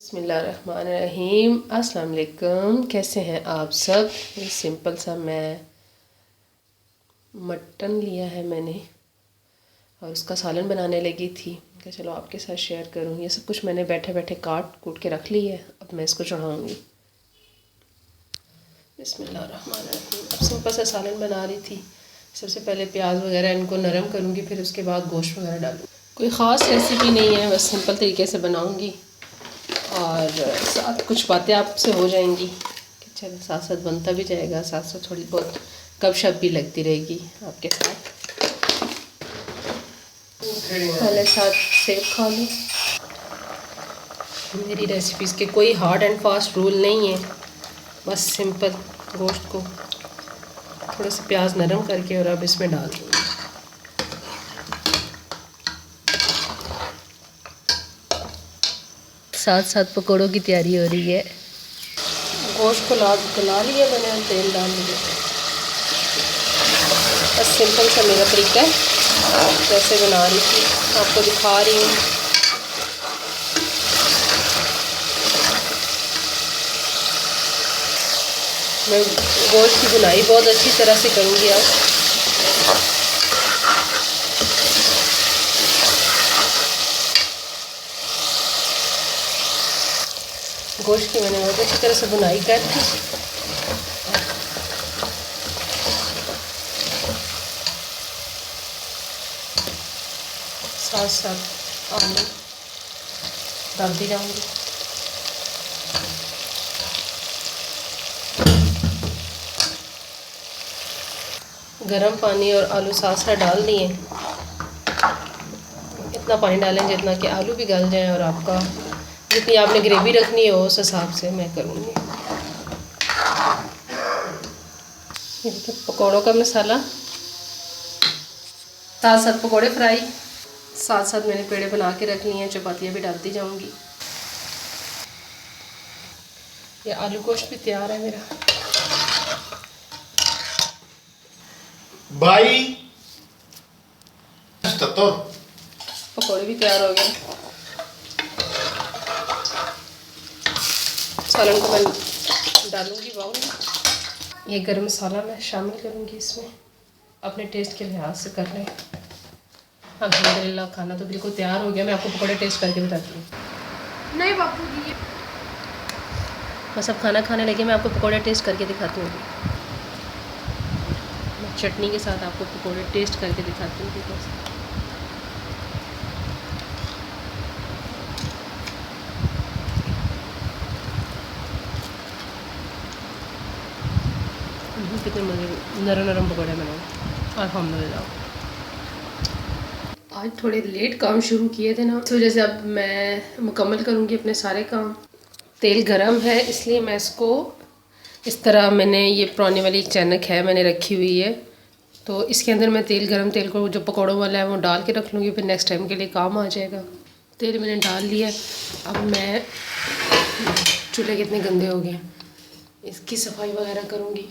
बिस्मिल्लाहिर्रहमानिर्रहीम। अस्सलाम वालेकुम। कैसे हैं आप सब। ये सिंपल सा मैं मटन लिया है मैंने और उसका सालन बनाने लगी थी कि चलो आपके साथ शेयर करूँ। ये सब कुछ मैंने बैठे बैठे काट कूट के रख ली है। अब मैं इसको चढ़ाऊँगी। बिस्मिल्लाहिर्रहमानिर्रहीम। अब सिंपल सा सालन बना रही थी। सबसे पहले प्याज वगैरह इनको नरम करूँगी, फिर उसके बाद गोश्त वगैरह डालूँगी। कोई ख़ास रेसिपी नहीं है, बस सिंपल तरीके से बनाऊँगी और साथ कुछ बातें आपसे हो जाएंगी कि चलो साथ साथ बनता भी जाएगा, साथ साथ थोड़ी बहुत गपशप भी लगती रहेगी आपके साथ। पहले साथ सेब खा लो। मेरी रेसिपीज़ के कोई हार्ड एंड फास्ट रूल नहीं है, बस सिंपल गोश्त को थोड़ा सा प्याज नरम करके और अब इसमें डाल दूँगी। साथ साथ पकौड़ों की तैयारी हो रही है। गोश्त को गला लिया मैंने और तेल डाल लिया। बस सिंपल सा मेरा तरीका है, जैसे बना रही थी आपको दिखा रही हूँ। मैं गोश्त की बुनाई बहुत अच्छी तरह से करूँगी आज। गोश्त की मैंने बहुत अच्छी तरह से बुनाई कर दी। साथ साथ आलू डालती जाऊँगी। गरम पानी और आलू साथ साथ डाल दिए। इतना पानी डालें जितना कि आलू भी गल जाए और आपका जितनी आपने ग्रेवी रखनी है उस हिसाब से मैं करूँगी। ये देखिए पकौड़ों का मसाला, साथ साथ पकौड़े फ्राई, साथ साथ मैंने पेड़े बना के रख ली हैं। चपातियाँ भी डालती जाऊँगी। ये आलू गोश्त भी तैयार है मेरा। भाई पकौड़े भी तैयार हो गए। सालन को मैं डालूँगी बाउल में। ये गरम मसाला मैं शामिल करूँगी इसमें, अपने टेस्ट के लिहाज से कर लें। अल्हम्दुलिल्लाह खाना तो बिल्कुल तैयार हो गया। मैं आपको पकौड़े टेस्ट करके बताती हूँ। नहीं बापू जी, बस अब खाना खाने लगे, मैं आपको पकौड़े टेस्ट करके दिखाती हूँ। मैं चटनी के साथ आपको पकौड़े टेस्ट करके दिखाती हूँ। कितने मज़े नरम नरम पकौड़े बनाए अल्हम्दुलिल्लाह। आज थोड़े लेट काम शुरू किए थे ना, इस वजह से अब मैं मुकम्मल करूँगी अपने सारे काम। तेल गरम है इसलिए मैं इसको इस तरह, मैंने ये पुरानी वाली चैनक है मैंने रखी हुई है, तो इसके अंदर मैं गरम तेल को जो पकौड़ों वाला है वो डाल के रख लूँगी, फिर नेक्स्ट टाइम के लिए काम आ जाएगा। तेल मैंने डाल लिया। अब मैं चूल्हे कितने गंदे हो गए, इसकी सफाई वगैरह करूँगी।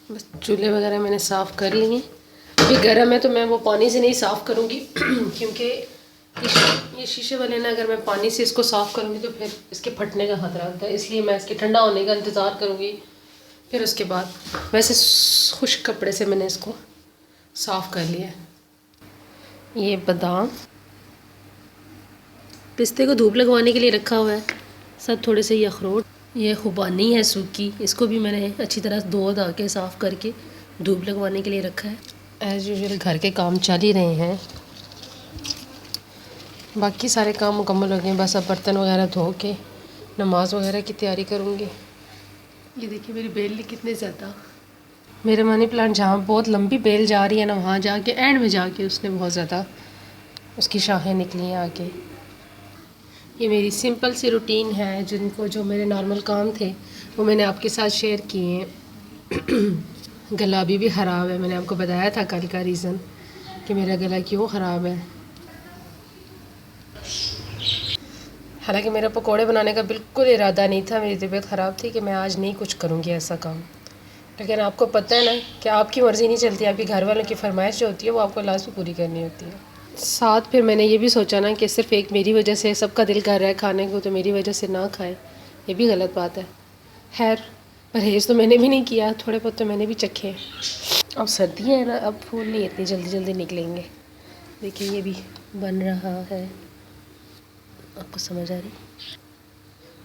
बस चूल्हे वगैरह मैंने साफ़ कर लिए। अभी गर्म है तो मैं वो पानी से नहीं साफ़ करूँगी क्योंकि ये शीशे वाले ना, अगर मैं पानी से इसको साफ़ करूँगी तो फिर इसके फटने का ख़तरा होता है। इसलिए मैं इसके ठंडा होने का इंतज़ार करूँगी, फिर उसके बाद। वैसे खुश्क कपड़े से मैंने इसको साफ़ कर लिया। ये बादाम पिस्ते को धूप लगवाने के लिए रखा हुआ है, सब थोड़े से ये अखरोट। ये खुबानी है सूखी, इसको भी मैंने अच्छी तरह धो धा के साफ़ करके धूप लगवाने के लिए रखा है। एज़ यूजुअल घर के काम चल ही रहे हैं, बाकी सारे काम मुकम्मल हो गए। बस अब बर्तन वगैरह धो के नमाज वगैरह की तैयारी करूँगी। ये देखिए मेरी बेल कितने ज़्यादा, मेरे मनी प्लांट जहाँ बहुत लंबी बेल जा रही है ना, वहाँ जाके एंड में जाके उसने बहुत ज़्यादा उसकी शाखें निकली हैं आगे। ये मेरी सिंपल सी रूटीन है, जो मेरे नॉर्मल काम थे वो मैंने आपके साथ शेयर किए हैं। गला अभी भी ख़राब है, मैंने आपको बताया था कल का रीज़न कि मेरा गला क्यों ख़राब है। हालांकि मेरा पकोड़े बनाने का बिल्कुल इरादा नहीं था, मेरी तबीयत ख़राब थी कि मैं आज नहीं कुछ करूँगी ऐसा काम। लेकिन आपको पता है ना कि आपकी मर्ज़ी नहीं चलती, आपकी घर वालों की फरमाइश जो होती है वो आपको लास्ट में पूरी करनी होती है। साथ फिर मैंने ये भी सोचा ना कि सिर्फ एक मेरी वजह से सबका दिल कर रहा है खाने को, तो मेरी वजह से ना खाएं, ये भी गलत बात है। खैर, परहेज़ तो मैंने भी नहीं किया, थोड़े बहुत तो मैंने भी चखे। अब सर्दियाँ है ना, अब फूल नहीं इतनी जल्दी जल्दी निकलेंगे। देखिए ये भी बन रहा है, आपको समझ आ रही?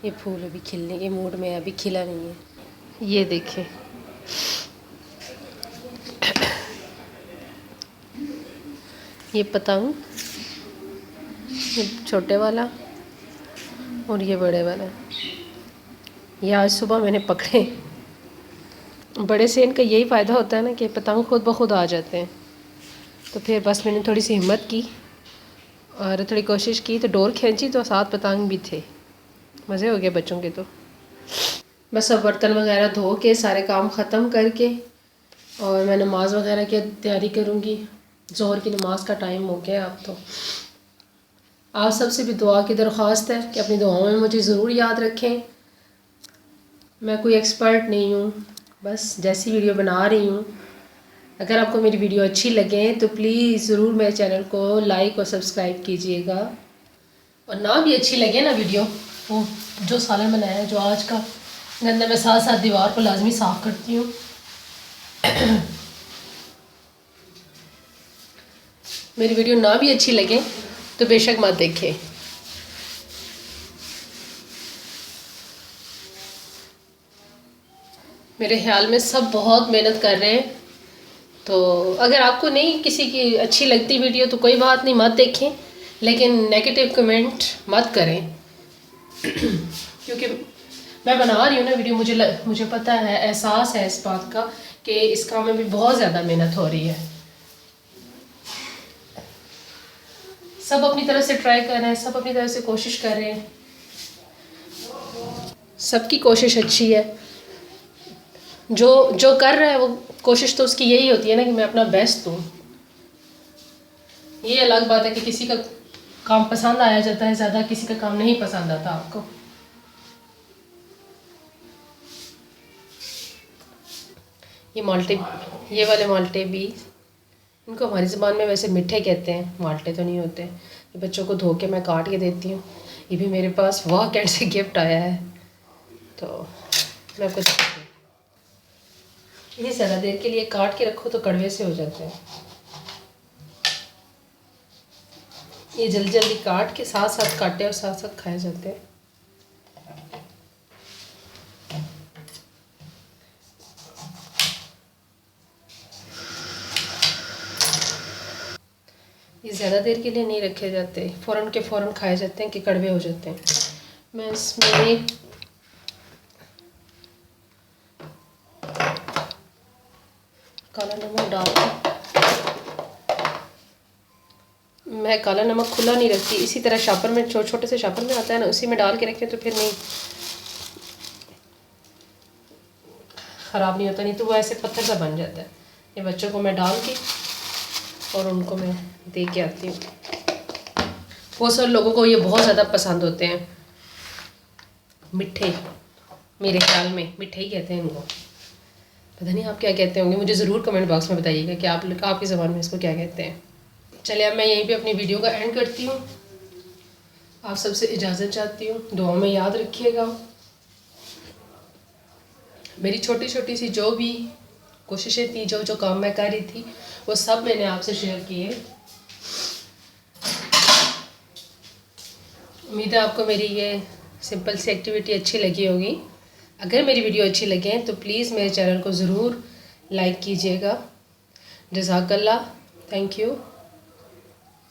ये फूल अभी खिलने के मूड में है, अभी खिला नहीं है। ये देखें, ये पतंग, ये छोटे वाला और ये बड़े वाला, ये आज सुबह मैंने पकड़े। बड़े से इनका यही फ़ायदा होता है ना कि पतंग खुद ब खुद आ जाते हैं। तो फिर बस मैंने थोड़ी सी हिम्मत की और थोड़ी कोशिश की, तो डोर खींची तो 7 पतंग भी थे। मज़े हो गए बच्चों के तो। बस अब बर्तन वगैरह धो के सारे काम ख़त्म करके और मैं नमाज़ वगैरह की तैयारी करूँगी। ज़ोहर की नमाज़ का टाइम हो गया अब तो। आप सबसे भी दुआ की दरख्वास्त है कि अपनी दुआओं में मुझे ज़रूर याद रखें। मैं कोई एक्सपर्ट नहीं हूँ, बस जैसी वीडियो बना रही हूँ। अगर आपको मेरी वीडियो अच्छी लगे तो प्लीज़ ज़रूर मेरे चैनल को लाइक और सब्सक्राइब कीजिएगा। और ना भी अच्छी लगे ना वीडियो, वो जो सालन बनाया है, जो आज का गंदा, मैं साथ साथ दीवार को लाजमी साफ़ करती हूँ। मेरी वीडियो ना भी अच्छी लगे तो बेशक मत देखें। मेरे ख्याल में सब बहुत मेहनत कर रहे हैं, तो अगर आपको नहीं किसी की अच्छी लगती वीडियो तो कोई बात नहीं, मत देखें, लेकिन नेगेटिव कमेंट मत करें। क्योंकि मैं बना रही हूँ ना वीडियो, मुझे पता है, एहसास है इस बात का कि इस काम में भी बहुत ज़्यादा मेहनत हो रही है। सब अपनी तरफ से ट्राई कर रहे हैं, सब अपनी तरफ से कोशिश कर रहे हैं, सबकी कोशिश अच्छी है। जो कर रहा है वो कोशिश तो उसकी यही होती है ना कि मैं अपना बेस्ट दूँ। ये अलग बात है कि किसी का काम पसंद आया जाता है ज़्यादा, किसी का काम नहीं पसंद आता आपको। ये माल्टे, ये वाले माल्टे भी, इनको हमारी ज़बान में वैसे मिठे कहते हैं, माल्टे तो नहीं होते। ये बच्चों को धो के मैं काट के देती हूँ। ये भी मेरे पास वाह कैंड से गिफ्ट आया है, तो मैं आपको दिखाती हूँ। ये ज़्यादा देर के लिए काट के रखो तो कड़वे से हो जाते हैं। ये जल्दी जल्दी काट के साथ साथ काटे और साथ साथ खाए जाते हैं। ये ज़्यादा देर के लिए नहीं रखे जाते, फ़ौरन के फ़ौरन खाए जाते हैं कि कड़वे हो जाते हैं। मैं इसमें काला नमक डाल, मैं काला नमक खुला नहीं रखती, इसी तरह शापर में छोटे से शापर में आता है ना, उसी में डाल के रखें तो फिर नहीं ख़राब नहीं होता, नहीं तो वो ऐसे पत्थर सा बन जाता है। ये बच्चों को मैं डाल के और उनको मैं दे के आती हूँ। बहुत सारे लोगों को ये बहुत ज़्यादा पसंद होते हैं, मिठे, मेरे ख्याल में मिठे ही कहते हैं इनको। पता नहीं आप क्या कहते होंगे, मुझे ज़रूर कमेंट बॉक्स में बताइएगा कि आपकी ज़बान में इसको क्या कहते हैं। चलिए अब मैं यहीं पे अपनी वीडियो का एंड करती हूँ। आप सबसे इजाज़त चाहती हूँ, दुआ में याद रखिएगा। मेरी छोटी छोटी सी जो भी कोशिशें थी, जो काम मैं कर रही थी, वो सब मैंने आपसे शेयर किए। उम्मीद है आपको मेरी ये सिंपल सी एक्टिविटी अच्छी लगी होगी। अगर मेरी वीडियो अच्छी लगे तो प्लीज़ मेरे चैनल को ज़रूर लाइक कीजिएगा। जज़ाकल्लाह, थैंक यू।